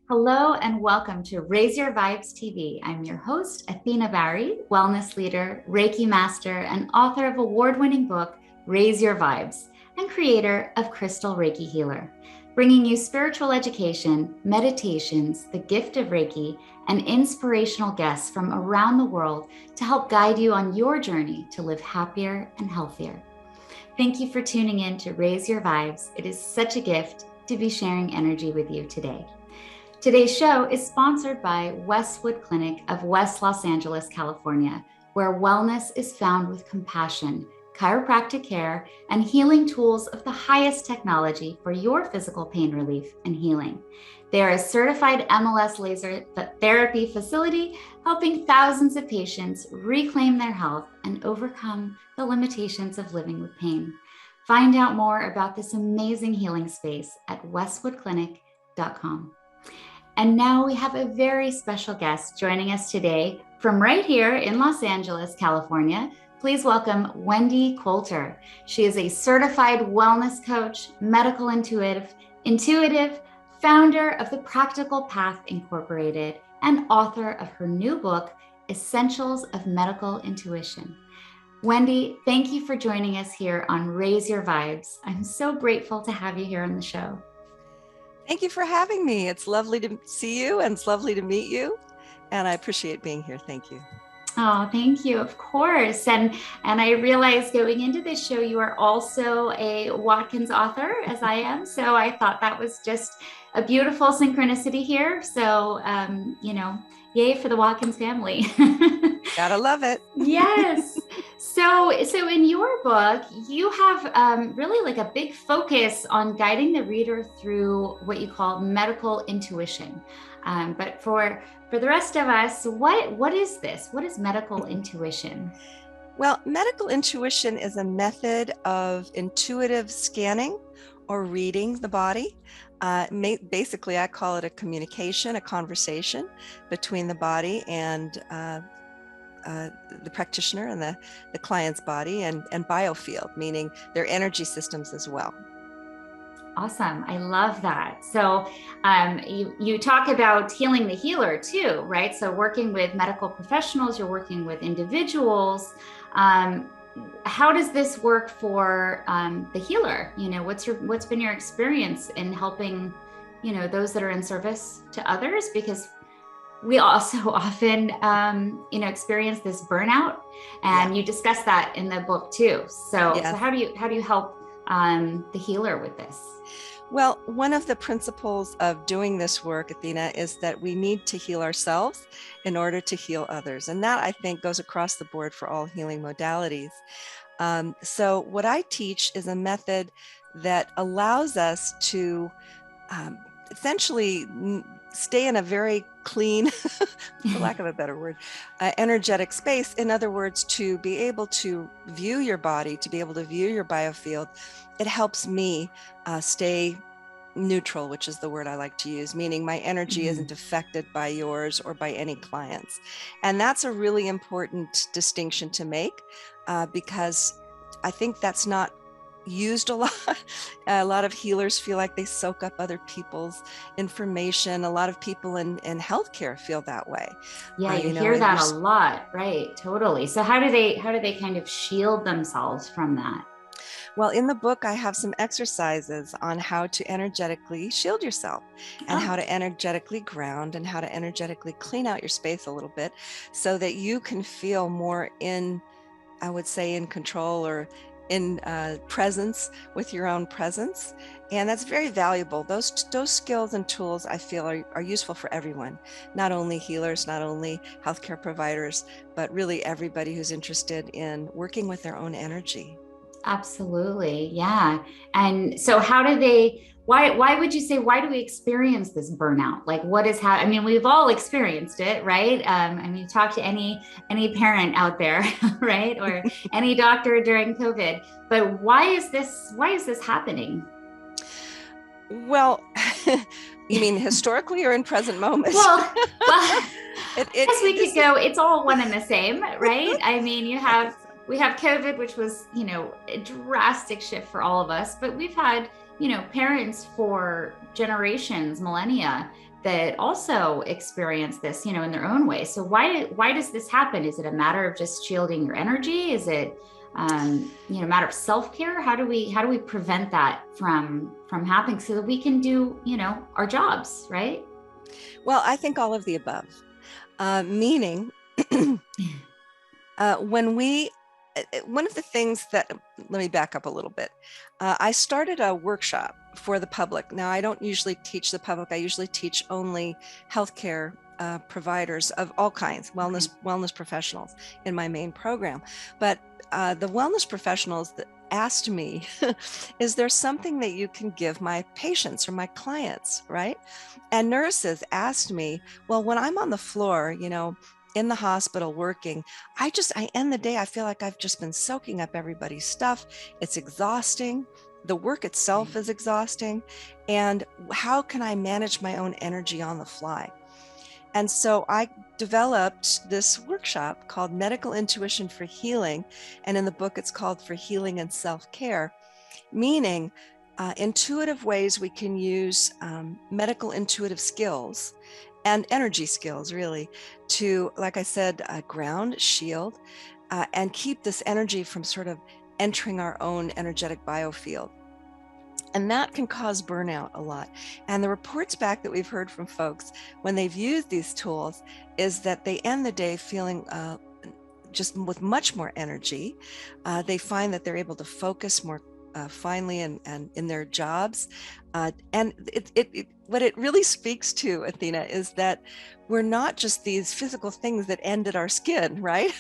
Hello and welcome to Raise Your Vibes TV. I'm your host, Athena Bahri, wellness leader, Reiki master, and author of award-winning book, Raise Your Vibes, and creator of Crystal Reiki Healer, bringing you spiritual education, meditations, the gift of Reiki, and inspirational guests from around the world to help guide you on your journey to live happier and healthier. Thank you for tuning in to Raise Your Vibes. It is such a gift to be sharing energy with you today. Today's show is sponsored by Westwood Clinic of West Los Angeles, California, where wellness is found with compassion, chiropractic care, and healing tools of the highest technology for your physical pain relief and healing. They are a certified MLS laser therapy facility, helping thousands of patients reclaim their health and overcome the limitations of living with pain. Find out more about this amazing healing space at westwoodclinic.com. And now we have a very special guest joining us today from right here in Los Angeles, California. Please welcome Wendie Colter. She is a certified wellness coach, medical intuitive, founder of the Practical Path Incorporated, and author of her new book, Essentials of Medical Intuition. Wendie, thank you for joining us here on Raise Your Vibes. I'm so grateful to have you here on the show. Thank you for having me. It's lovely to see you and it's lovely to meet you. And I appreciate being here. Thank you. Oh, thank you. Of course. And I realized going into this show, you are also a Watkins author, as I am. So I thought that was just a beautiful synchronicity here. So, yay for the Watkins family. Gotta love it. Yes. So in your book, you have really like a big focus on guiding the reader through what you call medical intuition. But for the rest of us, what is this? What is medical intuition? Well, medical intuition is a method of intuitive scanning or reading the body. Basically, I call it a communication, a conversation between the body and the practitioner and the client's body and biofield, meaning their energy systems as well. Awesome. I love that. So you talk about healing the healer too, right? So working with medical professionals, you're working with individuals. How does this work for the healer? What's been your experience in helping, those that are in service to others? Because we also often, experience this burnout, and you discuss that in the book too. So how do you help the healer with this? Well, one of the principles of doing this work, Athena, is that we need to heal ourselves in order to heal others. And that, I think, goes across the board for all healing modalities. So what I teach is a method that allows us to essentially stay in a very clean, for lack of a better word, energetic space. In other words, to be able to view your body, to be able to view your biofield, it helps me stay neutral, which is the word I like to use, meaning my energy isn't affected by yours or by any clients. And that's a really important distinction to make because I think that's not used a lot. A lot of healers feel like they soak up other people's information. A lot of people in healthcare feel that way. Yeah, you hear that a lot, right? Totally. So how do they kind of shield themselves from that? Well, in the book, I have some exercises on how to energetically shield yourself and how to energetically ground and how to energetically clean out your space a little bit so that you can feel more in control or in presence with your own presence. And that's very valuable. Those skills and tools I feel are useful for everyone, not only healers, not only healthcare providers, but really everybody who's interested in working with their own energy. Absolutely. Yeah. And so why would you say, why do we experience this burnout? Like we've all experienced it, right? Talk to any parent out there, right? Or any doctor during COVID, but why is this happening? Well, you mean historically or in present moment? Well, we could go, it's all one and the same, right? You have we have COVID, which was, a drastic shift for all of us, but we've had, parents for generations, millennia, that also experience this, in their own way. So why does this happen? Is it a matter of just shielding your energy? Is it, a matter of self-care? How do we prevent that from happening so that we can do, our jobs, right? Well, I think all of the above, meaning when we, one of the things that, let me back up a little bit. I started a workshop for the public. Now, I don't usually teach the public. I usually teach only healthcare providers of all kinds, wellness professionals in my main program. But the wellness professionals that asked me, is there something that you can give my patients or my clients, right? And nurses asked me, well, when I'm on the floor, in the hospital working, I end the day, I feel like I've just been soaking up everybody's stuff. It's exhausting. The work itself is exhausting. And how can I manage my own energy on the fly? And so I developed this workshop called Medical Intuition for Healing. And in the book, it's called For Healing and Self-Care, meaning intuitive ways we can use medical intuitive skills and energy skills, really, to, like I said, ground, shield, and keep this energy from sort of entering our own energetic biofield. And that can cause burnout a lot. And the reports back that we've heard from folks when they've used these tools is that they end the day feeling just with much more energy. They find that they're able to focus more finely and in their jobs. And what it really speaks to, Athena, is that we're not just these physical things that end at our skin, right?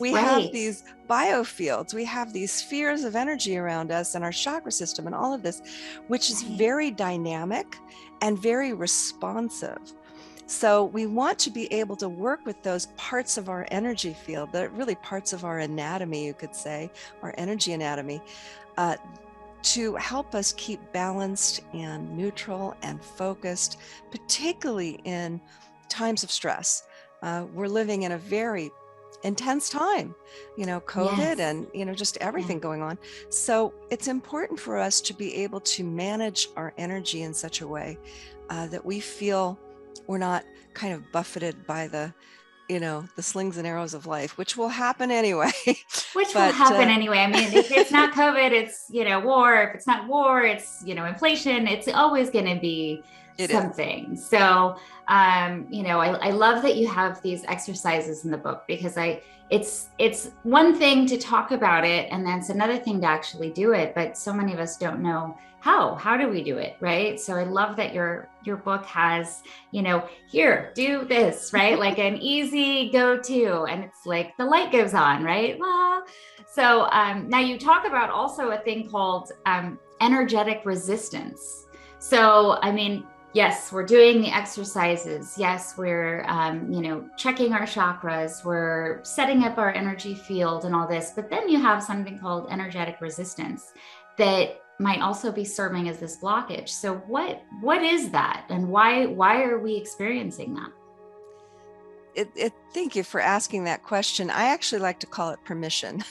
We have these biofields, we have these spheres of energy around us and our chakra system and all of this, which is very dynamic and very responsive. So we want to be able to work with those parts of our energy field, that really parts of our anatomy, you could say, our energy anatomy, to help us keep balanced and neutral and focused, particularly in times of stress. We're living in a very intense time, COVID and, just everything going on. So it's important for us to be able to manage our energy in such a way that we feel we're not kind of buffeted by the slings and arrows of life, which will happen anyway. Will happen anyway. I mean, if it's not COVID, it's, war. If it's not war, it's, inflation. It's always going to be something. So, I love that you have these exercises in the book, because it's one thing to talk about it, and then it's another thing to actually do it. But so many of us don't know how do we do it, right? So I love that your book has, here, do this, right? Like an easy go-to, and it's like the light goes on, right? Well, so now you talk about also a thing called energetic resistance. So, I mean, yes, we're doing the exercises. Yes, we're, checking our chakras. We're setting up our energy field and all this. But then you have something called energetic resistance that might also be serving as this blockage. So what is that, and why are we experiencing that? Thank you for asking that question. I actually like to call it permission.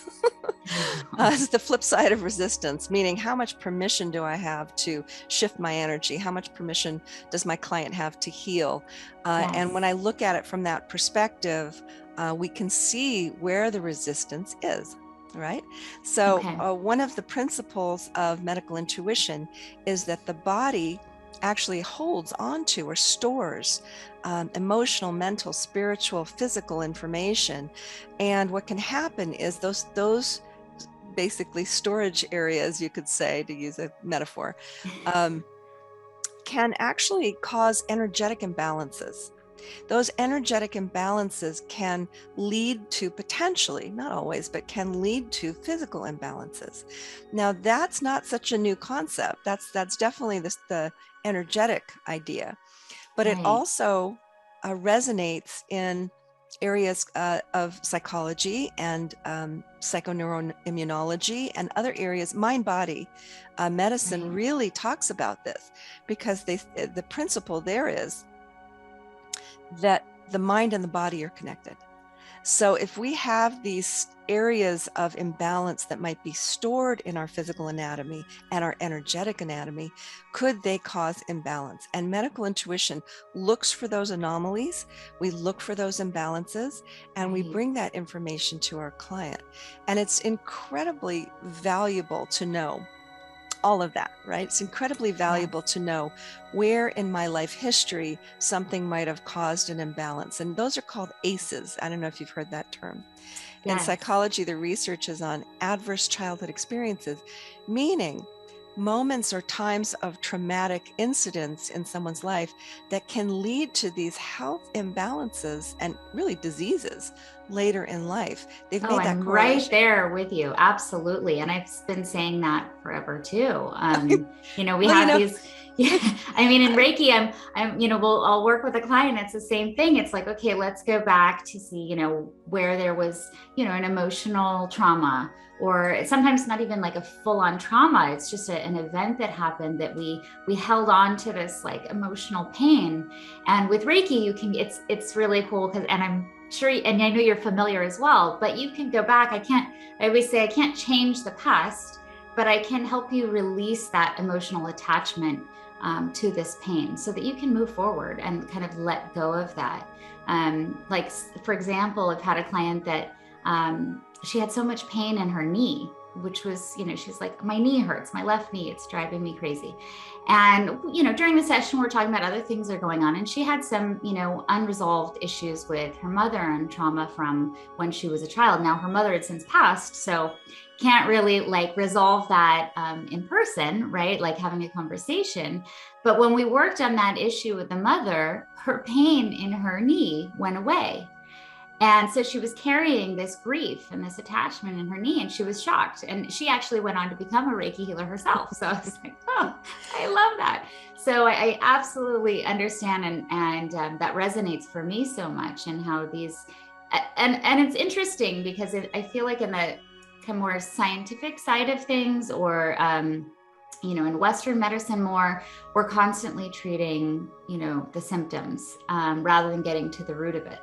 It's the flip side of resistance, meaning how much permission do I have to shift my energy? How much permission does my client have to heal? And when I look at it from that perspective, we can see where the resistance is, right? So one of the principles of medical intuition is that the body actually holds onto or stores emotional, mental, spiritual, physical information. And what can happen is those basically storage areas, you could say, to use a metaphor, can actually cause energetic imbalances. Those energetic imbalances can lead to, potentially, not always, but can lead to physical imbalances. Now, that's not such a new concept. That's definitely the energetic idea, but it also resonates in areas of psychology and psychoneuroimmunology and other areas. Mind-body medicine really talks about this, because the principle there is that the mind and the body are connected. So if we have these areas of imbalance that might be stored in our physical anatomy and our energetic anatomy, could they cause imbalance? And medical intuition looks for those anomalies. We look for those imbalances, and we Right. bring that information to our client. And it's incredibly valuable to know all of that, right? It's incredibly valuable Yes. to know where in my life history something might have caused an imbalance. And those are called ACEs. I don't know if you've heard that term. In Yes. psychology, the research is on adverse childhood experiences, meaning moments or times of traumatic incidents in someone's life that can lead to these health imbalances and really diseases later in life. They've Oh, made that I'm right correlation. there with you. Absolutely. And I've been saying that forever too. We Well, have these, yeah, I mean, in Reiki, I'll work with a client. It's the same thing. It's like, okay, let's go back to see, where there was, an emotional trauma, or sometimes not even like a full on trauma. It's just an event that happened that we held on to this like emotional pain. And with Reiki, it's really cool because, and I'm sure, and I know you're familiar as well, but you can go back. I always say I can't change the past, but I can help you release that emotional attachment to this pain so that you can move forward and kind of let go of that. Like, for example, I've had a client that she had so much pain in her knee, which was, she's like, my knee hurts, my left knee, it's driving me crazy. And, during the session, we're talking about other things that are going on. And she had some, unresolved issues with her mother and trauma from when she was a child. Now, her mother had since passed, so can't really like resolve that in person, right? Like having a conversation. But when we worked on that issue with the mother, her pain in her knee went away. And so she was carrying this grief and this attachment in her knee, and she was shocked. And she actually went on to become a Reiki healer herself. So I was like, oh, I love that. So I absolutely understand, and that resonates for me so much. And how these, and it's interesting because I feel like in the kind of more scientific side of things, or in Western medicine more, we're constantly treating, the symptoms rather than getting to the root of it.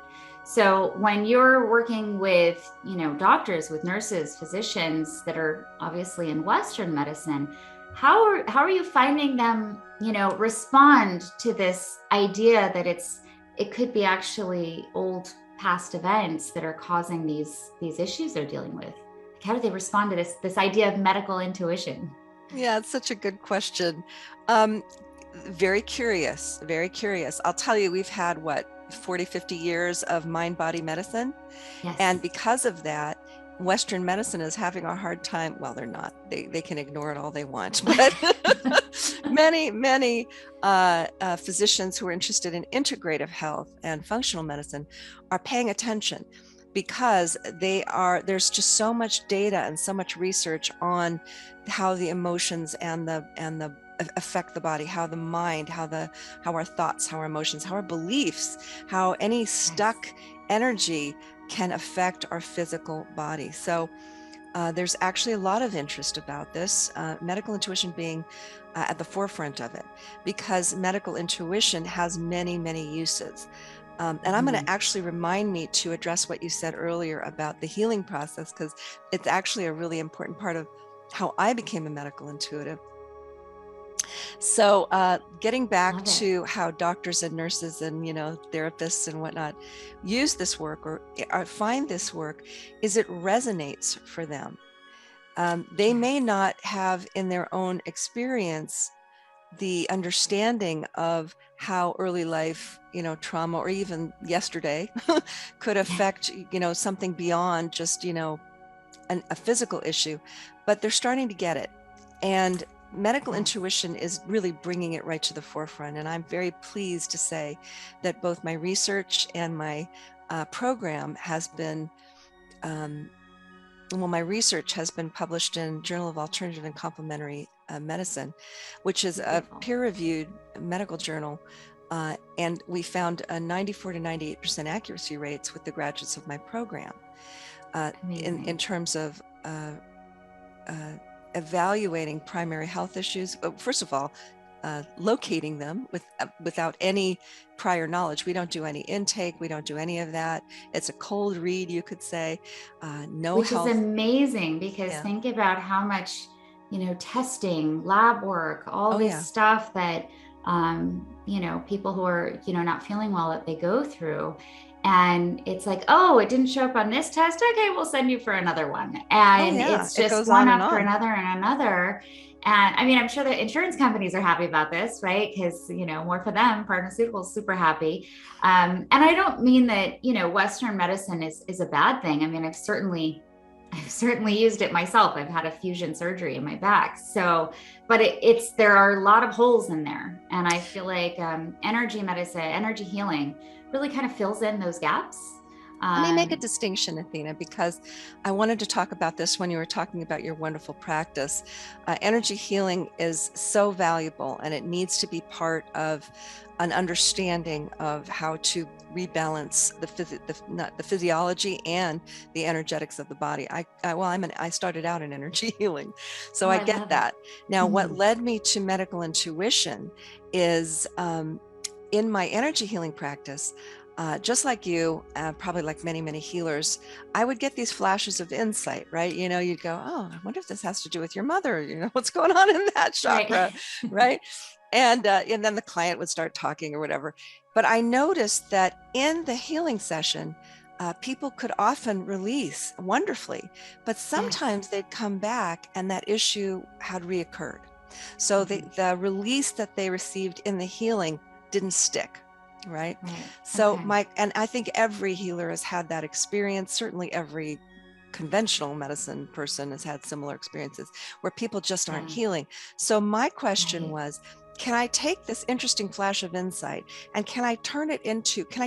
So when you're working with, doctors, with nurses, physicians that are obviously in Western medicine, how are you finding them, respond to this idea that it could be actually old past events that are causing these issues they're dealing with? How do they respond to this idea of medical intuition? Yeah, it's such a good question. Um, Very curious, very curious. I'll tell you, we've had 40, 50 years of mind-body medicine. Yes. And because of that, Western medicine is having a hard time. Well, they're not. They can ignore it all they want. But many physicians who are interested in integrative health and functional medicine are paying attention, because there's just so much data and so much research on how the emotions and the affect the body, how the mind, how our thoughts, how our emotions, how our beliefs, how any stuck energy can affect our physical body. So there's actually a lot of interest about this, medical intuition being at the forefront of it, because medical intuition has many, many uses. And I'm going to actually remind me to address what you said earlier about the healing process, because it's actually a really important part of how I became a medical intuitive. So getting back to how doctors and nurses and, therapists and whatnot use this work or find this work, is it resonates for them. They may not have in their own experience the understanding of how early life, trauma, or even yesterday could affect, something beyond just, a physical issue, but they're starting to get it. And medical intuition is really bringing it right to the forefront. And I'm very pleased to say that both my research and my program has been, my research has been published in Journal of Alternative and Complementary Medicine, which is a peer-reviewed medical journal. And we found a 94 to 98% accuracy rates with the graduates of my program in terms of evaluating primary health issues. First of all, locating them without any prior knowledge. We don't do any intake. We don't do any of that. It's a cold read, you could say. No Which health. is amazing, because think about how much, testing, lab work, all this stuff that, people who are, not feeling well, that they go through. And it's like, oh, it didn't show up on this test. Okay, we'll send you for another one. And it's just goes one on after and on. another and another. And I mean, I'm sure the insurance companies are happy about this, right? Because, more for them, pharmaceuticals super happy. And I don't mean that, Western medicine is a bad thing. I mean, I've certainly used it myself. I've had a fusion surgery in my back. So, but there are a lot of holes in there. And I feel like energy medicine, energy healing really kind of fills in those gaps. Let me make a distinction, Athena, because I wanted to talk about this when you were talking about your wonderful practice. Energy healing is so valuable, and it needs to be part of an understanding of how to rebalance the physiology and the energetics of the body. I started out in energy healing, so I get that. Now, what led me to medical intuition is in my energy healing practice, just like you, probably like many, many healers, I would get these flashes of insight, right? You'd go, oh, I wonder if this has to do with your mother, what's going on in that chakra, right? And then the client would start talking or whatever. But I noticed that in the healing session, people could often release wonderfully, but sometimes they'd come back and that issue had reoccurred. So the release that they received in the healing didn't stick. Right. So and I think every healer has had that experience. Certainly every conventional medicine person has had similar experiences where people just aren't healing. So my question was, can I take this interesting flash of insight and can I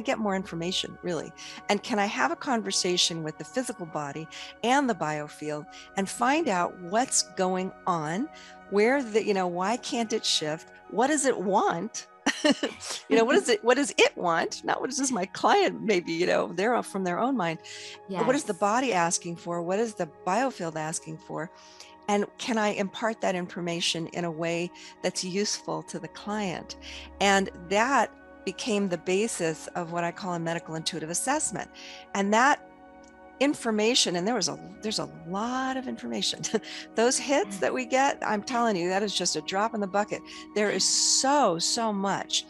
get more information, really? And can I have a conversation with the physical body and the biofield and find out what's going on, why can't it shift? What does it want? What does it want? Not what does my client, maybe, they're from their own mind. What is the body asking for? What is the biofield asking for? And can I impart that information in a way that's useful to the client? And that became the basis of what I call a medical intuitive assessment. And that information, and there's a lot of information. Those hits that we get, I'm telling you, that is just a drop in the bucket. There is so much.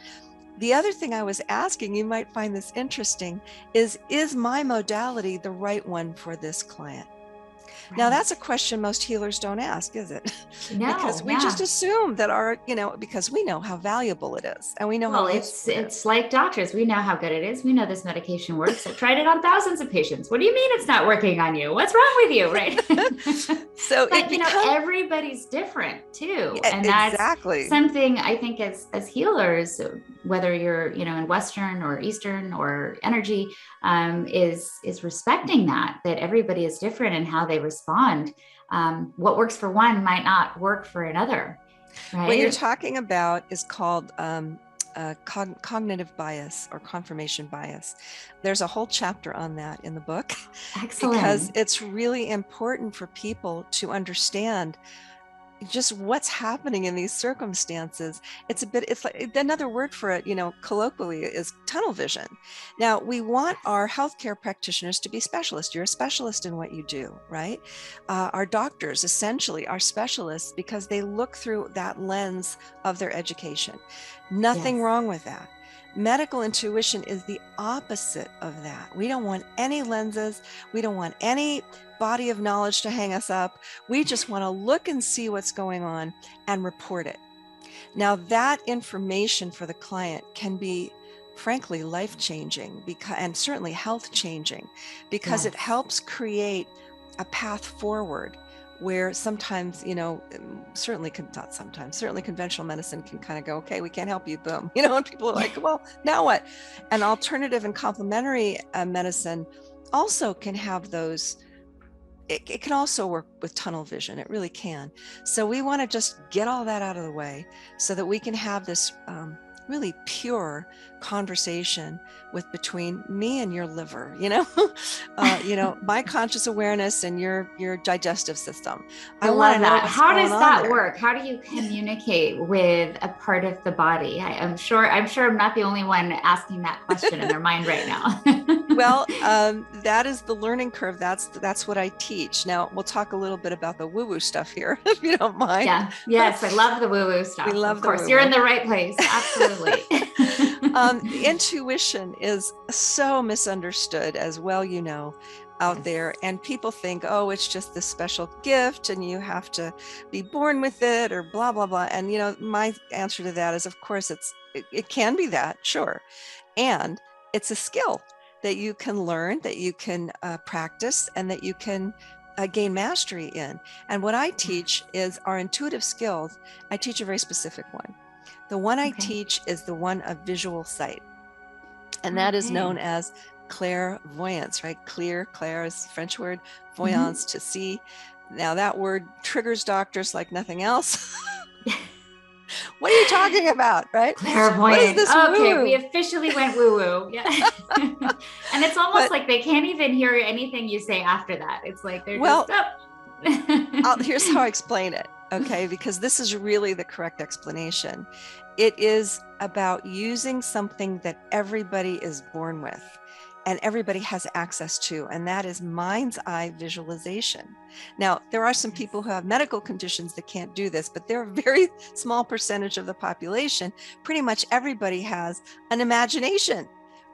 The other thing I was asking, you might find this interesting, is my modality the right one for this client? Now, that's a question most healers don't ask, is it? No, because we just assume that because we know how valuable it is, and we know how useful it's like doctors. We know how good it is. We know this medication works. I tried it on thousands of patients. What do you mean it's not working on you? What's wrong with you, right? So, but everybody's different too, and that's something I think as healers, whether you're in Western or Eastern or energy, is respecting that everybody is different in how they respond. What works for one might not work for another. Right? What you're talking about is called cognitive bias or confirmation bias. There's a whole chapter on that in the book. Excellent. Because it's really important for people to understand just what's happening in these circumstances. It's like another word for it, colloquially, is tunnel vision. Now, we want our healthcare practitioners to be specialists. You're a specialist in what you do, right? Our doctors essentially are specialists because they look through that lens of their education. Nothing wrong with that. Medical intuition is the opposite of that. We don't want any lenses. We don't want any body of knowledge to hang us up. We just want to look and see what's going on and report it. Now, that information for the client can be, frankly, life-changing and certainly health-changing, because it helps create a path forward where sometimes, certainly conventional medicine can kind of go, okay, we can't help you, boom. And people are like, well, now what? And alternative and complementary medicine also can have those. It can also work with tunnel vision. It really can. So we want to just get all that out of the way so that we can have this really pure conversation between me and your liver, my conscious awareness and your digestive system. I want to love know that. what's How going does on that there. work? How do you communicate with a part of the body? I'm sure I'm not the only one asking that question in their mind right now. Well, that is the learning curve. That's what I teach. Now, we'll talk a little bit about the woo-woo stuff here, if you don't mind. Yeah. Yes, I love the woo-woo We stuff. love Of the course, you're woo-woo. in the right place. Absolutely. Intuition is so misunderstood as well, out Yes. there. And people think, oh, it's just this special gift and you have to be born with it or blah, blah, blah. And, my answer to that is, of course, it can be that, sure. And it's a skill that you can learn, that you can practice, and that you can gain mastery in. And what I teach is our intuitive skills. I teach a very specific one. The one I teach is the one of visual sight. And that is known as clairvoyance, right? Clair is the French word, voyance, to see. Now that word triggers doctors like nothing else. What are you talking about, right? Clairvoyant. What is this Okay, woo-woo? we officially went woo-woo. Yeah. And it's almost like they can't even hear anything you say after that. It's like they're just up. Here's how I explain it, okay? Because this is really the correct explanation. It is about using something that everybody is born with and everybody has access to, and that is mind's eye visualization. Now, there are some people who have medical conditions that can't do this, but they're a very small percentage of the population. Pretty much everybody has an imagination,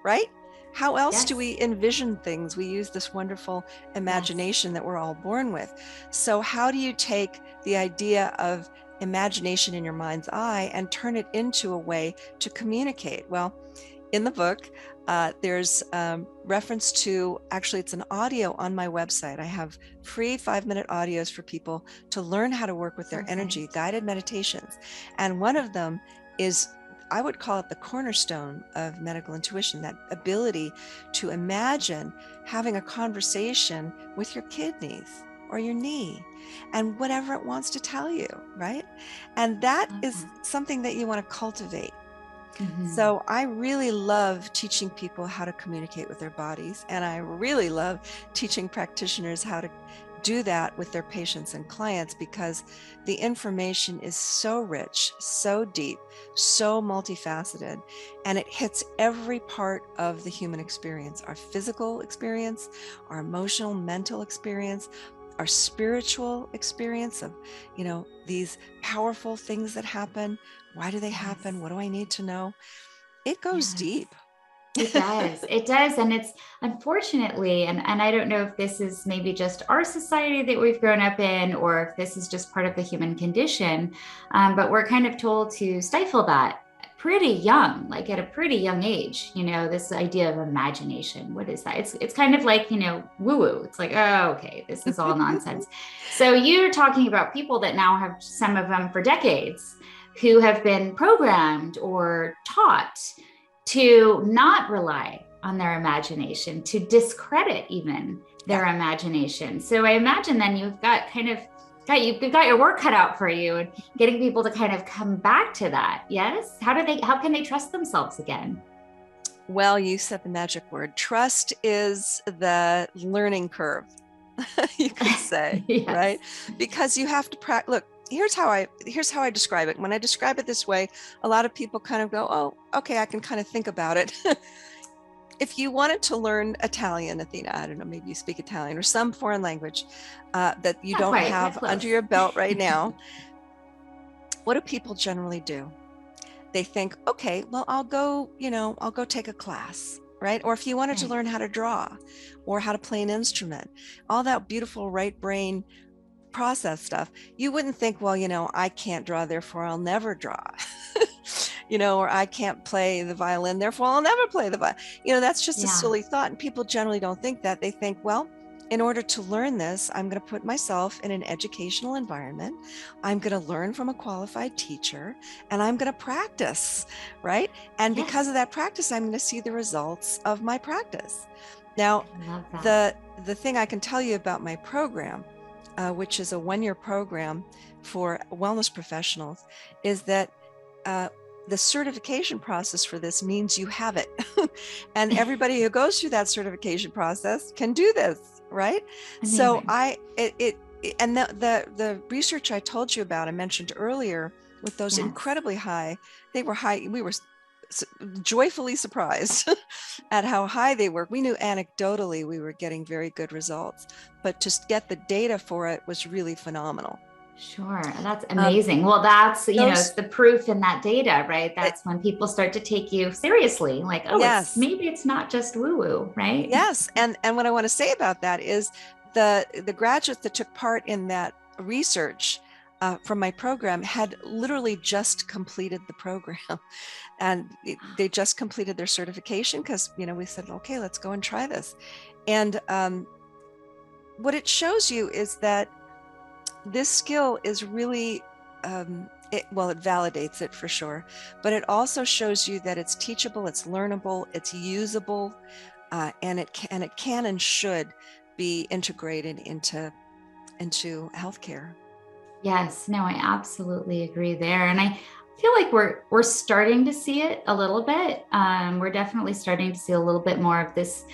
right? How else do we envision things? We use this wonderful imagination that we're all born with. So how do you take the idea of imagination in your mind's eye and turn it into a way to communicate? Well, in the book, there's reference to, actually, it's an audio on my website. I have free 5-minute audios for people to learn how to work with their energy, guided meditations. And one of them is, I would call it the cornerstone of medical intuition, that ability to imagine having a conversation with your kidneys or your knee and whatever it wants to tell you, right? And that is something that you want to cultivate. So I really love teaching people how to communicate with their bodies. And I really love teaching practitioners how to do that with their patients and clients, because the information is so rich, so deep, so multifaceted, and it hits every part of the human experience, our physical experience, our emotional, mental experience, our spiritual experience of, these powerful things that happen. Why do they happen? What do I need to know? It goes deep. It does. It does. And it's, unfortunately, and I don't know if this is maybe just our society that we've grown up in, or if this is just part of the human condition, but we're kind of told to stifle that pretty young, like at a pretty young age, this idea of imagination. What is that? It's kind of like, woo-woo. It's like, oh, okay, this is all nonsense. So you're talking about people that now have, some of them for decades, who have been programmed or taught to not rely on their imagination, to discredit even their imagination. So I imagine then you've got you've got your work cut out for you, and getting people to kind of come back to that. Yes. How can they trust themselves again? Well, you said the magic word. Trust is the learning curve, you could say, right? Because you have to look, here's how I describe it. When I describe it this way, a lot of people kind of go, oh, okay, I can kind of think about it. If you wanted to learn Italian, Athena, I don't know, maybe you speak Italian or some foreign language that you don't have under your belt right now, what do people generally do? They think, okay, well, I'll go take a class, right? Or if you wanted to learn how to draw or how to play an instrument, all that beautiful right brain process stuff, you wouldn't think, well, I can't draw, therefore I'll never draw. Or I can't play the violin, therefore I'll never play the violin. That's just a silly thought. And people generally don't think that. They think, well, in order to learn this, I'm going to put myself in an educational environment. I'm going to learn from a qualified teacher, and I'm going to practice, right? And because of that practice, I'm going to see the results of my practice. Now, the thing I can tell you about my program, which is a 1-year program for wellness professionals, is that the certification process for this means you have it. And everybody who goes through that certification process can do this, right? So and the research I told you about, I mentioned earlier, with those incredibly high, we were joyfully surprised at how high they were. We knew anecdotally we were getting very good results, but to get the data for it was really phenomenal. Sure. That's amazing. Well, that's, it's the proof in that data, right? That's when people start to take you seriously. Like, oh, yes, maybe it's not just woo-woo, right? Yes. And what I want to say about that is the graduates that took part in that research from my program had literally just completed the program. And they just completed their certification because, we said, okay, let's go and try this. And what it shows you is that this skill is really, it validates it for sure, but it also shows you that it's teachable, it's learnable, it's usable, and it can and should be integrated into healthcare. Yes, no, I absolutely agree there. And I feel like we're starting to see it a little bit. We're definitely starting to see a little bit more of this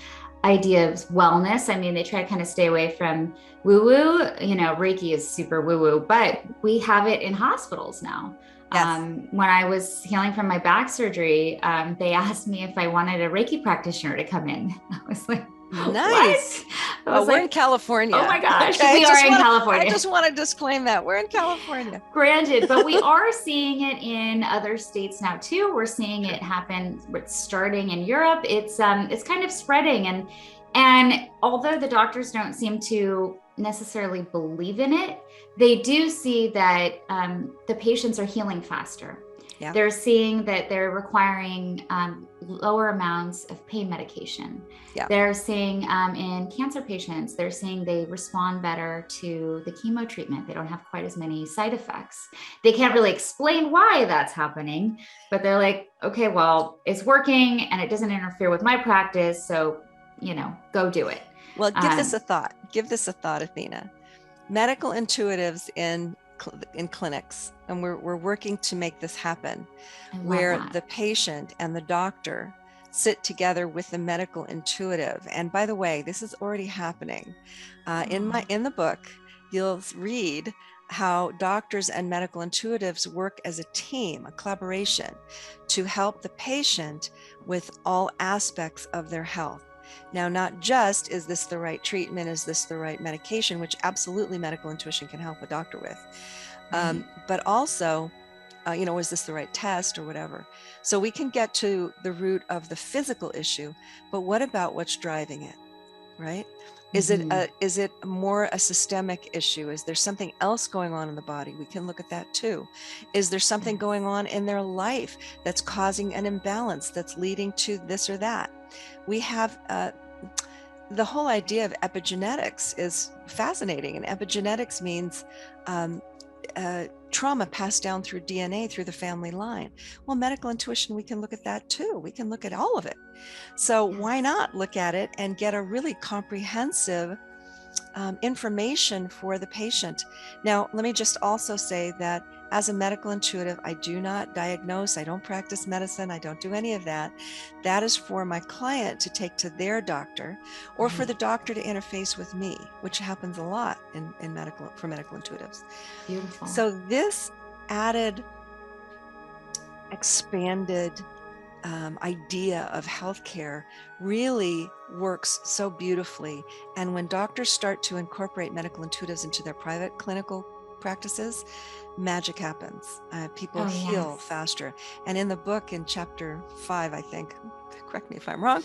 idea of wellness. I mean, they try to kind of stay away from woo-woo. Reiki is super woo-woo, but we have it in hospitals now. Yes. When I was healing from my back surgery, they asked me if I wanted a Reiki practitioner to come in. I was like, nice. What? We're in California. Oh my gosh, okay, we are in California. I just want to disclaim that we're in California. Granted, but we are seeing it in other states now too. We're seeing it happen. It's starting in Europe. It's kind of spreading, and although the doctors don't seem to necessarily believe in it, they do see that the patients are healing faster. Yeah. They're seeing that they're requiring lower amounts of pain medication. Yeah. They're seeing in cancer patients, they're seeing they respond better to the chemo treatment. They don't have quite as many side effects. They can't really explain why that's happening, but they're like, okay, well, it's working and it doesn't interfere with my practice. So, go do it. Well, give this a thought. Give this a thought, Athena. Medical intuitives in clinics, and we're working to make this happen, where the patient and the doctor sit together with the medical intuitive. And by the way, this is already happening. In the book, you'll read how doctors and medical intuitives work as a team, a collaboration, to help the patient with all aspects of their health. Now, not just, is this the right treatment? Is this the right medication? Which absolutely medical intuition can help a doctor with. But also, is this the right test or whatever? So we can get to the root of the physical issue, but what about what's driving it, right? Is it more a systemic issue? Is there something else going on in the body? We can look at that too. Is there something going on in their life that's causing an imbalance that's leading to this or that? We have the whole idea of epigenetics is fascinating, and epigenetics means trauma passed down through DNA through the family line. Well, medical intuition, we can look at that too. We can look at all of it. So why not look at it and get a really comprehensive information for the patient? Now, let me just also say that as a medical intuitive, I do not diagnose. I don't practice medicine. I don't do any of that. That is for my client to take to their doctor, or for the doctor to interface with me, which happens a lot for medical intuitives. Beautiful. So this added, expanded idea of healthcare really works so beautifully. And when doctors start to incorporate medical intuitives into their private clinical practices, magic happens. People heal faster. And in the book, in chapter 5, I think, correct me if I'm wrong,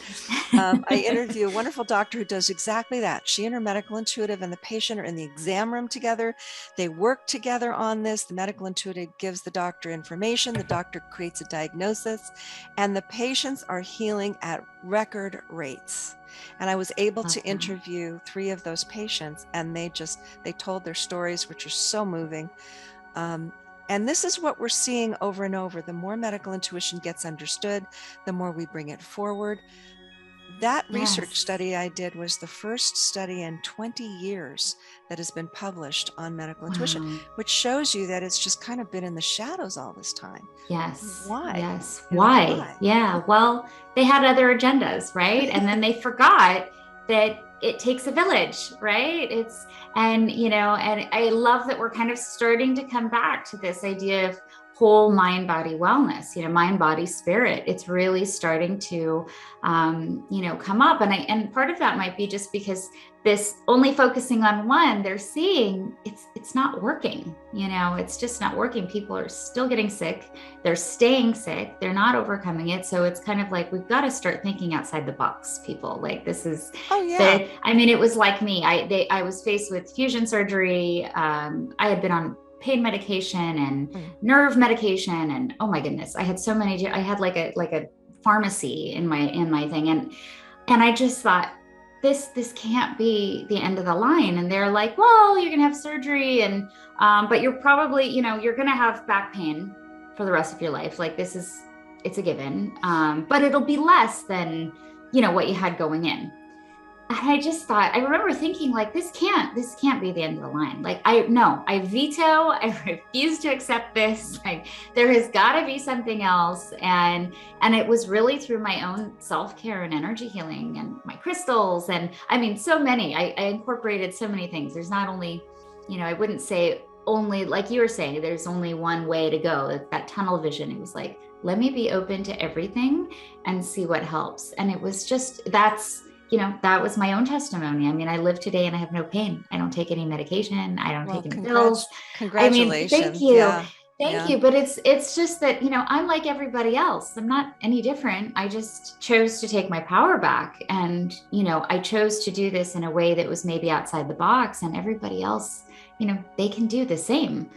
I interview a wonderful doctor who does exactly that. She and her medical intuitive and the patient are in the exam room together. They work together on this. The medical intuitive gives the doctor information. The doctor creates a diagnosis, and the patients are healing at record rates. And I was able to interview 3 of those patients, and they told their stories, which are so moving. And this is what we're seeing over and over. The more medical intuition gets understood, the more we bring it forward, That research Yes. study I did was the first study in 20 years that has been published on medical intuition, Wow. which shows you that it's just kind of been in the shadows all this time. Yes. Why? Yes. You know, Why? why? Yeah. Well, they had other agendas, right? And then they forgot that it takes a village, right? And I love that we're kind of starting to come back to this idea of whole mind, body wellness, mind, body, spirit. It's really starting to, come up. And part of that might be just because this only focusing on one, they're seeing it's not working. It's just not working. People are still getting sick. They're staying sick. They're not overcoming it. So it's kind of like we've got to start thinking outside the box, people. Like this is Oh, yeah. it was like me. I was faced with fusion surgery. I had been on pain medication and nerve medication, and oh my goodness, I had so many. I had like a pharmacy in my thing, and I just thought, this can't be the end of the line. And they're like, well, you're gonna have surgery, and but you're probably, you're gonna have back pain for the rest of your life. Like it's a given, but it'll be less than what you had going in. And I just thought, I remember thinking, like, this can't be the end of the line. Like, I veto, I refuse to accept this. Like, there has got to be something else. And it was really through my own self-care and energy healing and my crystals. And I mean, so many, I incorporated so many things. There's not only, I wouldn't say only, like you were saying, there's only one way to go. That tunnel vision. It was like, let me be open to everything and see what helps. And it was just, that was my own testimony. I mean, I live today and I have no pain. I don't take any medication. I don't take any pills. Congratulations. I mean, thank you. Yeah. Thank you. But it's just that, I'm like everybody else. I'm not any different. I just chose to take my power back. And, I chose to do this in a way that was maybe outside the box, and everybody else, they can do the same.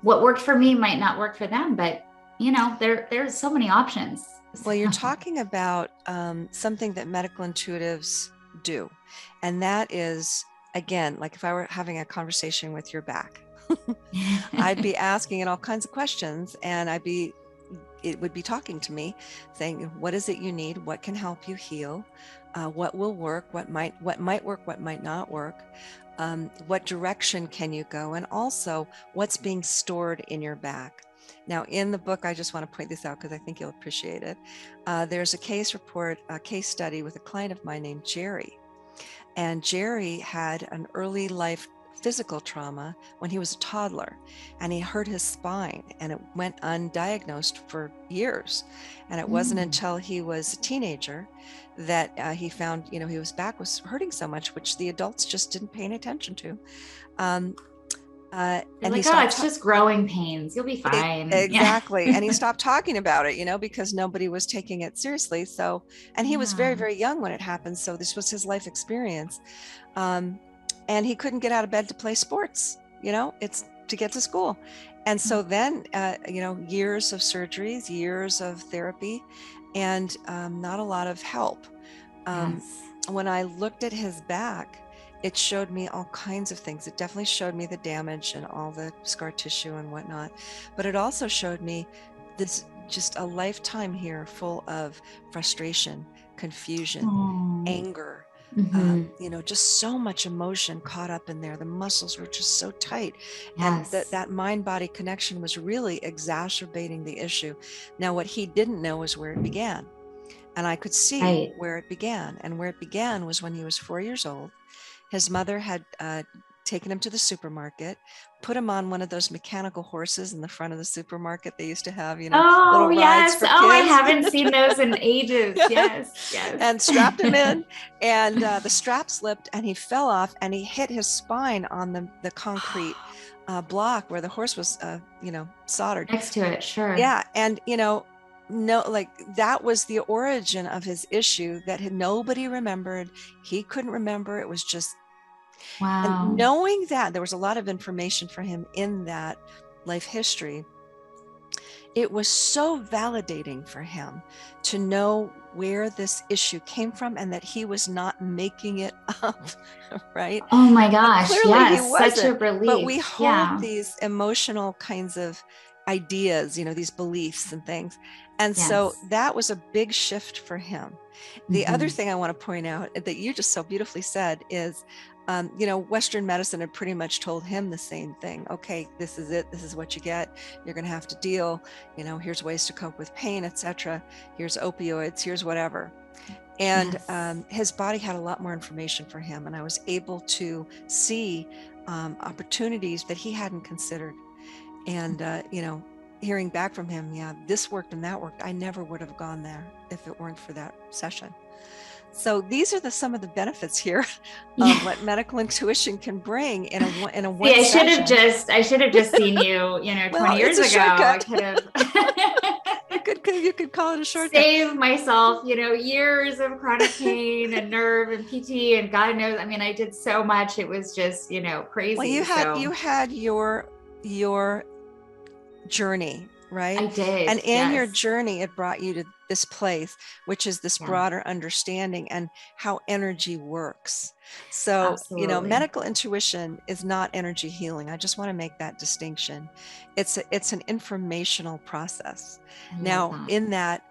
What worked for me might not work for them, but, there's so many options. Well, you're talking about something that medical intuitives do. And that is, again, like if I were having a conversation with your back, I'd be asking it all kinds of questions, and it would be talking to me saying, what is it you need? What can help you heal? What will work? What might work? What might not work? What direction can you go? And also what's being stored in your back. Now, in the book, I just want to point this out because I think you'll appreciate it. There's a case study with a client of mine named Jerry. And Jerry had an early life physical trauma when he was a toddler, and he hurt his spine, and it went undiagnosed for years. And it wasn't until he was a teenager that he found, his back was hurting so much, which the adults just didn't pay any attention to. And like, it's just growing pains. You'll be fine. Exactly. And he stopped talking about it, because nobody was taking it seriously. So, and he was very, very young when it happened. So this was his life experience. And he couldn't get out of bed to play sports, it's to get to school. And so then, years of surgeries, years of therapy, and not a lot of help. When I looked at his back, it showed me all kinds of things. It definitely showed me the damage and all the scar tissue and whatnot. But it also showed me this just a lifetime here full of frustration, confusion, anger, just so much emotion caught up in there. The muscles were just so tight. And that mind-body connection was really exacerbating the issue. Now, what he didn't know is where it began. And I could see where it began. And where it began was when he was 4 years old. His mother had taken him to the supermarket, put him on one of those mechanical horses in the front of the supermarket. They used to have, little rides for kids. I haven't seen those in ages. Yes. And strapped him in, and the strap slipped, and he fell off, and he hit his spine on the concrete block where the horse was, soldered next to it. Sure. Yeah, and that was the origin of his issue that nobody remembered. He couldn't remember. It was just. Wow. And knowing that there was a lot of information for him in that life history, it was so validating for him to know where this issue came from and that he was not making it up, right? Oh my gosh, clearly yes, he wasn't, such a relief. But we hold these emotional kinds of ideas, these beliefs and things. And so Yes. that was a big shift for him. The other thing I want to point out that you just so beautifully said is, Western medicine had pretty much told him the same thing. Okay, this is it. This is what you get. You're going to have to deal. Here's ways to cope with pain, etc. Here's opioids. Here's whatever. And Yes. his body had a lot more information for him. And I was able to see opportunities that he hadn't considered. And, hearing back from him, yeah, this worked and that worked. I never would have gone there if it weren't for that session. So these are some of the benefits here of what medical intuition can bring in a one See, session. I should have just seen you, 20 years ago. Shortcut. I could have you could call it a shortcut. Save myself, years of chronic pain and nerve and PT and God knows. I mean, I did so much. It was just, crazy. Well, you had your journey, right? I did. And in your journey, it brought you to this place, which is this broader understanding and how energy works. So, Absolutely. medical intuition is not energy healing. I just want to make that distinction. It's an informational process. Now, in that,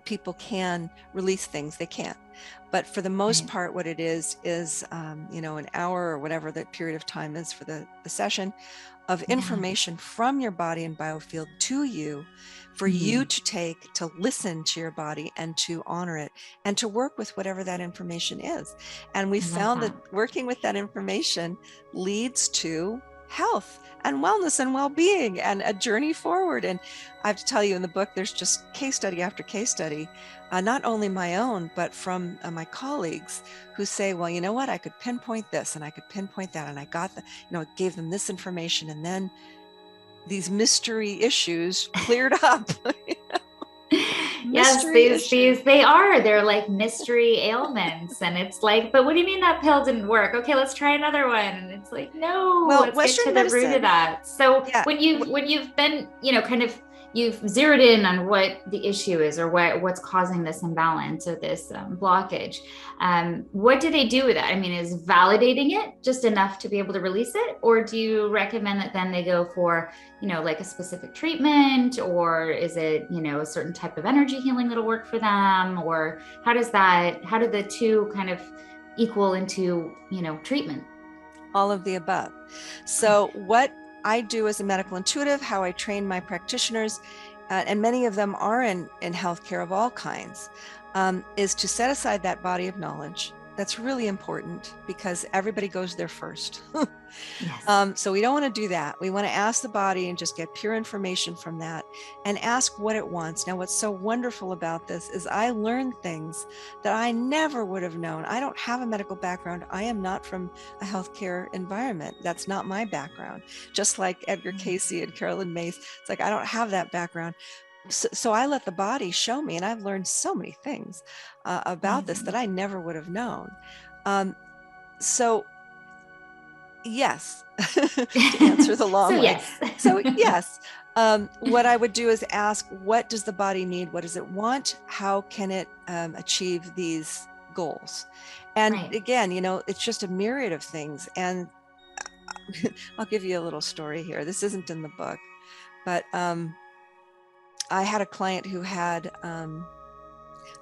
people can release things. They can't. But for the most part, what it is an hour or whatever the period of time is for the session of information from your body and biofield to you, for you to take, to listen to your body and to honor it and to work with whatever that information is. And we found that working with that information leads to health and wellness and well-being and a journey forward. And I have to tell you, in the book, there's just case study after case study, not only my own, but from my colleagues who say, well, you know what, I could pinpoint this and I could pinpoint that. And I got gave them this information. And then these mystery issues cleared up. Yes, they're like mystery ailments. And it's like, but what do you mean that pill didn't work? Okay, let's try another one. And it's like, no, let's get to the root of that. So when you've been, you've zeroed in on what the issue is or what's causing this imbalance or this blockage. What do they do with that? I mean, is validating it just enough to be able to release it? Or do you recommend that then they go for, like a specific treatment, or is it, a certain type of energy healing that'll work for them? Or how do the two kind of equal into, treatment? All of the above. So what I do as a medical intuitive, how I train my practitioners, and many of them are in healthcare of all kinds, is to set aside that body of knowledge. That's really important because everybody goes there first. So we don't want to do that. We want to ask the body and just get pure information from that and ask what it wants. Now, what's so wonderful about this is I learned things that I never would have known. I don't have a medical background. I am not from a healthcare environment. That's not my background. Just like Edgar Casey and Carolyn Mace, it's like I don't have that background. So I let the body show me, and I've learned so many things about this that I never would have known. So yes, to answer the long way. So yes, what I would do is ask, what does the body need? What does it want? How can it achieve these goals? And again, it's just a myriad of things. And I'll give you a little story here. This isn't in the book, but I had a client who had, I'm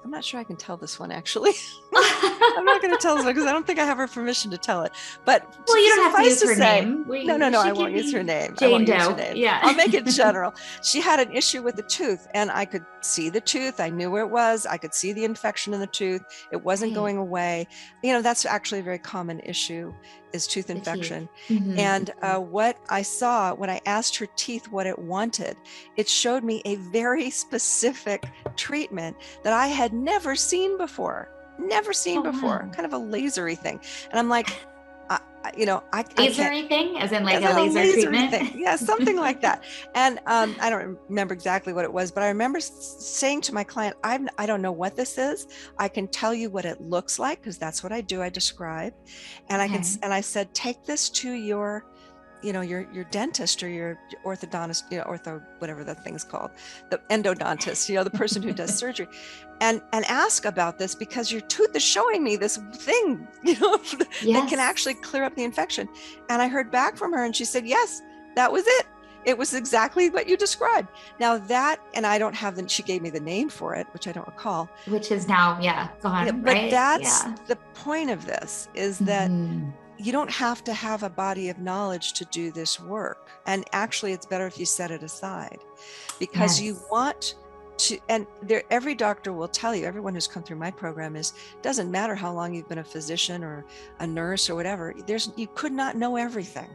not sure I can tell this one actually. I'm not going to tell this one because I don't think I have her permission to tell it. But you don't have to use her name. No, I won't use her name. Jane Doe. Yeah. I'll make it general. She had an issue with the tooth, and I could see the tooth. I knew where it was. I could see the infection in the tooth. It wasn't going away. That's actually a very common issue, is tooth infection. And what I saw when I asked her teeth what it wanted, it showed me a very specific treatment that I had never seen before. Kind of a lasery thing. And I'm like, lasery thing, as in like a laser treatment thing. Yeah, something like that. And I don't remember exactly what it was, but I remember saying to my client, I don't know what this is. I can tell you what it looks like, because that's what I do. I describe, and I said, take this to your dentist or your orthodontist, ortho, whatever that thing's called, the endodontist, the person who does surgery, and ask about this, because your tooth is showing me this thing, that can actually clear up the infection. And I heard back from her, and she said, yes, that was it. It was exactly what you described. Now that, and I don't have she gave me the name for it, which I don't recall. Which is now, gone, Yeah, but right? that's the point of this, is that you don't have to have a body of knowledge to do this work. And actually, it's better if you set it aside, because you want to, and every doctor will tell you, everyone who's come through my program, doesn't matter how long you've been a physician or a nurse or whatever, you could not know everything.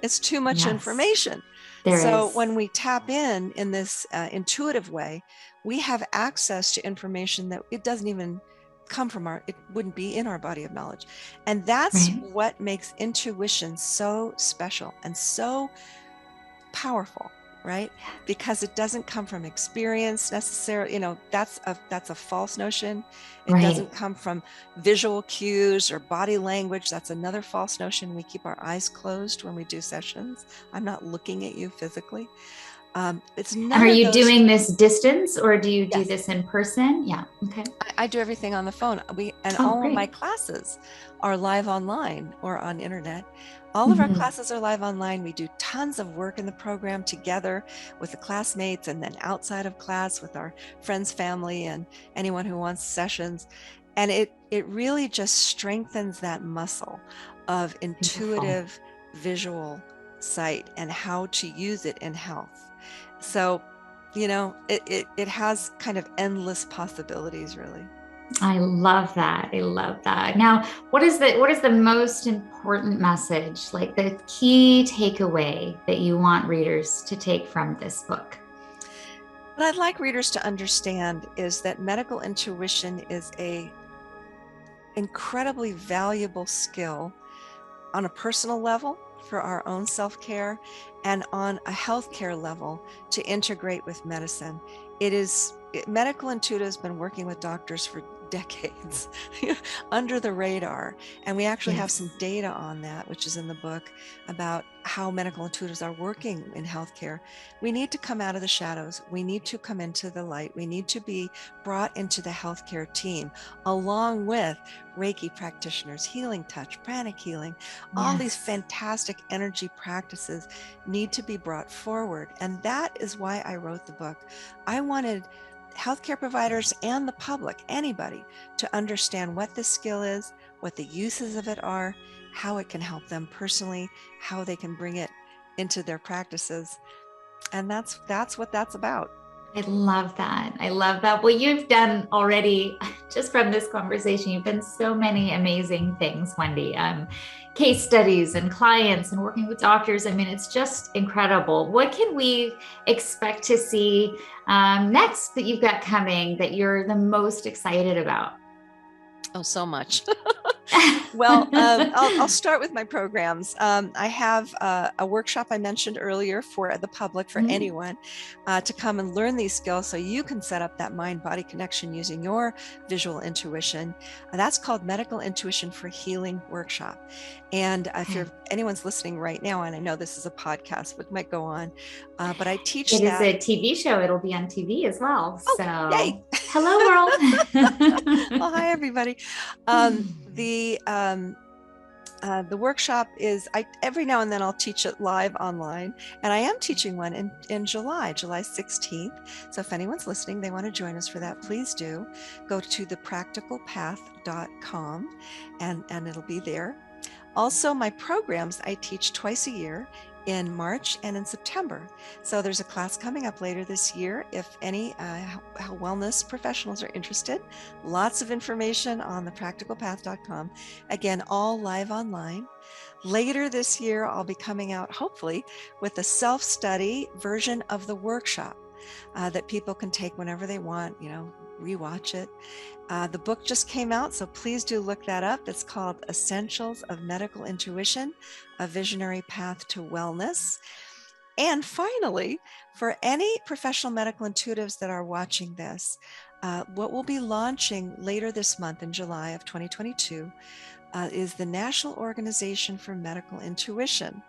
It's too much information. So when we tap in this intuitive way, we have access to information that it doesn't even come from it wouldn't be in our body of knowledge. And that's what makes intuition so special and so powerful, right? Because it doesn't come from experience necessarily. That's a false notion. It doesn't come from visual cues or body language. That's another false notion. We keep our eyes closed when we do sessions. I'm not looking at you physically. It's none. Are you doing this distance, or do you do Yes. this in person? Yeah. Okay. I do everything on the phone. All of my classes are live online or on internet. All of our classes are live online. We do tons of work in the program together with the classmates, and then outside of class with our friends, family, and anyone who wants sessions. And it really just strengthens that muscle of intuitive visual sight and how to use it in health. So, it has kind of endless possibilities, really. I love that. I love that. Now, what is the most important message, like the key takeaway that you want readers to take from this book? What I'd like readers to understand is that medical intuition is a incredibly valuable skill on a personal level for our own self-care, and on a healthcare level to integrate with medicine. Medical intuitive has been working with doctors for decades under the radar. And we actually have some data on that, which is in the book, about how medical intuitives are working in healthcare. We need to come out of the shadows. We need to come into the light. We need to be brought into the healthcare team, along with Reiki practitioners, healing touch, pranic healing. All these fantastic energy practices need to be brought forward. And that is why I wrote the book. I wanted healthcare providers and the public, anybody, to understand what this skill is, what the uses of it are, how it can help them personally, how they can bring it into their practices. And that's what that's about. I love that. I love that. Well, you've done already, just from this conversation, you've done so many amazing things, Wendie. Case studies and clients and working with doctors. I mean, it's just incredible. What can we expect to see next that you've got coming that you're the most excited about? Oh, so much. Well, I'll start with my programs. I have a workshop I mentioned earlier for the public, for anyone to come and learn these skills so you can set up that mind-body connection using your visual intuition. That's called Medical Intuition for Healing Workshop. And if anyone's listening right now, and I know this is a podcast, but it might go on, but I teach that. It is a TV show. It'll be on TV as well. Oh, so yay. Hello, world. Well, hi, everybody. The workshop is, every now and then I'll teach it live online, and I am teaching one in July 16th. So if anyone's listening, they want to join us for that, please do. Go to thepracticalpath.com and it'll be there. Also, my programs I teach twice a year, in March and in September. So there's a class coming up later this year. If any wellness professionals are interested, lots of information on thepracticalpath.com. Again, all live online. Later this year, I'll be coming out, hopefully, with a self-study version of the workshop that people can take whenever they want, rewatch it. The book just came out, so please do look that up. It's called Essentials of Medical Intuition, A Visionary Path to Wellness. And finally, for any professional medical intuitives that are watching this, what we'll be launching later this month in July of 2022 is the National Organization for Medical Intuition.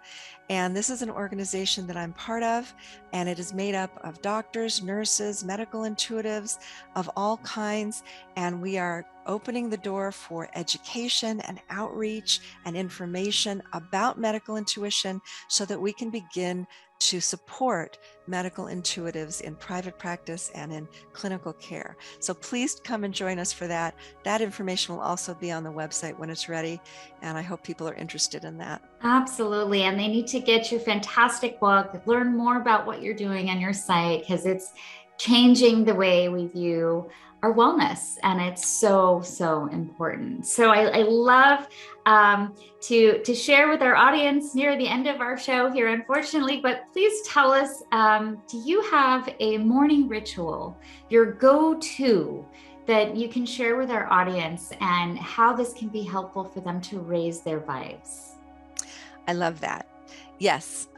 And this is an organization that I'm part of, and it is made up of doctors, nurses, medical intuitives of all kinds. And we are opening the door for education and outreach and information about medical intuition so that we can begin to support medical intuitives in private practice and in clinical care. So please come and join us for that. That information will also be on the website when it's ready, and I hope people are interested in that. Absolutely. And they need to get your fantastic book, learn more about what you're doing on your site, because it's changing the way we view our wellness. And it's so, so important. So I love to share with our audience near the end of our show here, unfortunately, but please tell us, do you have a morning ritual, your go-to, that you can share with our audience, and how this can be helpful for them to raise their vibes? I love that. Yes.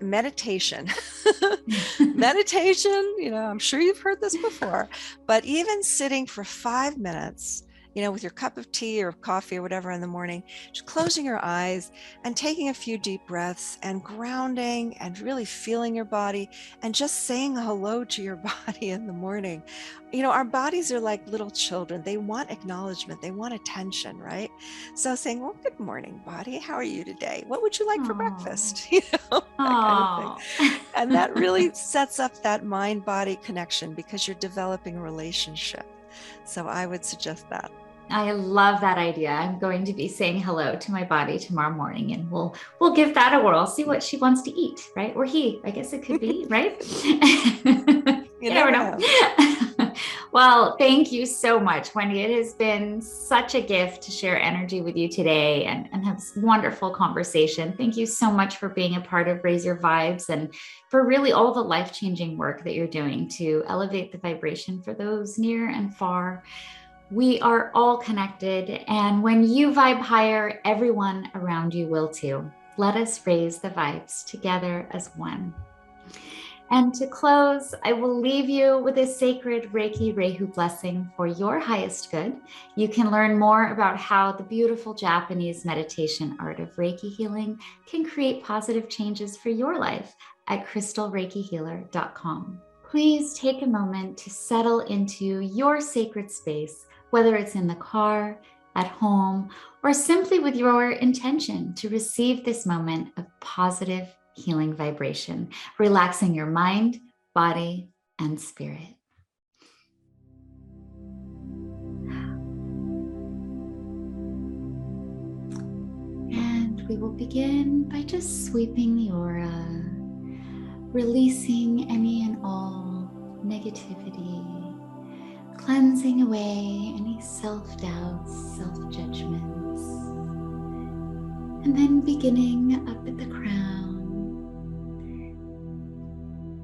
Meditation. Meditation, I'm sure you've heard this before, but even sitting for 5 minutes, with your cup of tea or coffee or whatever in the morning, just closing your eyes and taking a few deep breaths and grounding and really feeling your body and just saying hello to your body in the morning. Our bodies are like little children. They want acknowledgement. They want attention, right? So saying, well, good morning, body. How are you today? What would you like for breakfast? That kind of thing. And that really sets up that mind-body connection because you're developing a relationship. So I would suggest that. I love that idea. I'm going to be saying hello to my body tomorrow morning, and we'll give that a whirl, see what she wants to eat, right? Or he, I guess it could be, right? You never know. Well, thank you so much, Wendie. It has been such a gift to share energy with you today and have this wonderful conversation. Thank you so much for being a part of Raise Your Vibes and for really all the life-changing work that you're doing to elevate the vibration for those near and far. We are all connected, and when you vibe higher, everyone around you will too. Let us raise the vibes together as one. And to close, I will leave you with a sacred Reiki Reiju blessing for your highest good. You can learn more about how the beautiful Japanese meditation art of Reiki healing can create positive changes for your life at crystalreikihealer.com. Please take a moment to settle into your sacred space, whether it's in the car, at home, or simply with your intention to receive this moment of positive healing vibration, relaxing your mind, body, and spirit. And we will begin by just sweeping the aura, releasing any and all negativity, cleansing away any self-doubts, self-judgments, and then beginning up at the crown.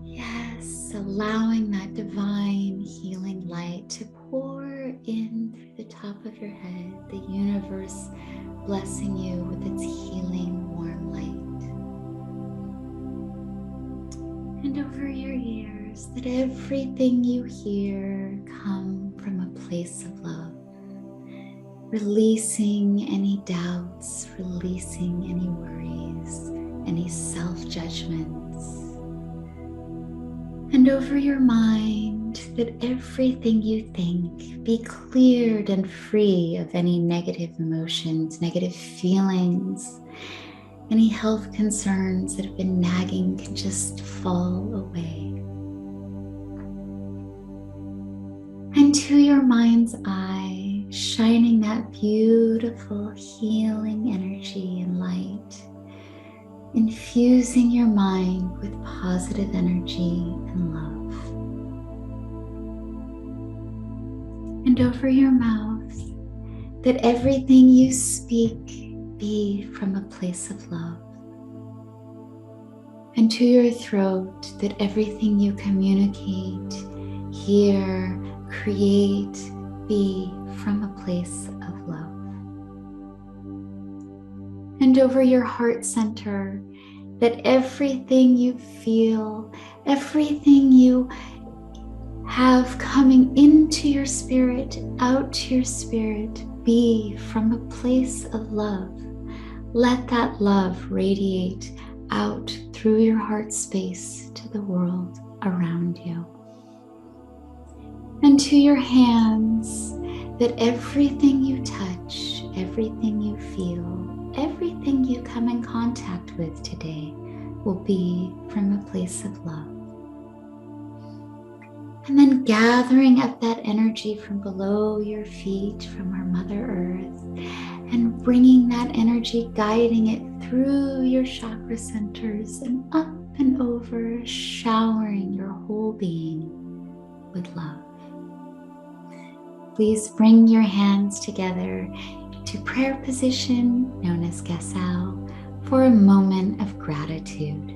Yes, allowing that divine healing light to pour in through the top of your head, the universe blessing you with its healing warm light. And over your ears, that everything you hear come from a place of love, releasing any doubts, releasing any worries, any self-judgments. And over your mind, that everything you think be cleared and free of any negative emotions, negative feelings, any health concerns that have been nagging can just fall away. And to your mind's eye, shining that beautiful healing energy and light, infusing your mind with positive energy and love. And over your mouth, that everything you speak be from a place of love. And to your throat, that everything you communicate, hear, create, be from a place of love. And over your heart center, that everything you feel, everything you have coming into your spirit, out to your spirit, be from a place of love. Let that love radiate out through your heart space to the world around you. And to your hands, that everything you touch, everything you feel, everything you come in contact with today will be from a place of love. And then gathering up that energy from below your feet, from our Mother Earth, and bringing that energy, guiding it through your chakra centers and up and over, showering your whole being with love. Please bring your hands together to prayer position, known as Gesao, for a moment of gratitude.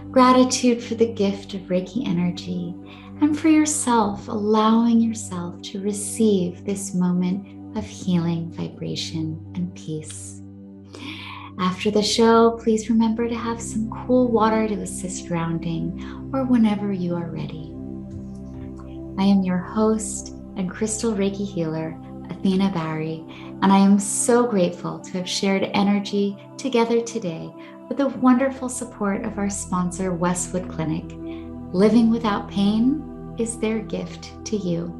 Gratitude for the gift of Reiki energy and for yourself, allowing yourself to receive this moment of healing, vibration, and peace. After the show, please remember to have some cool water to assist grounding or whenever you are ready. I am your host and crystal Reiki healer, Athena Bahri, and I am so grateful to have shared energy together today with the wonderful support of our sponsor, Westwood Clinic. Living without pain is their gift to you.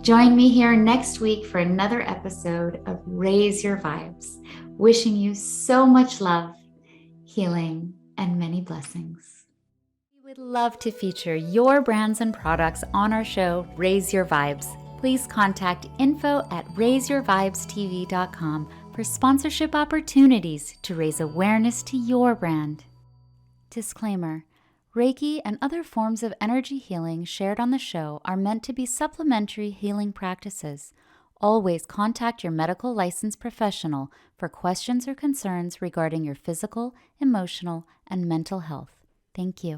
Join me here next week for another episode of Raise Your Vibes. Wishing you so much love, healing, and many blessings. We would love to feature your brands and products on our show, Raise Your Vibes. Please contact info@raiseyourvibestv.com for sponsorship opportunities to raise awareness to your brand. Disclaimer: Reiki and other forms of energy healing shared on the show are meant to be supplementary healing practices. Always contact your medical licensed professional for questions or concerns regarding your physical, emotional, and mental health. Thank you.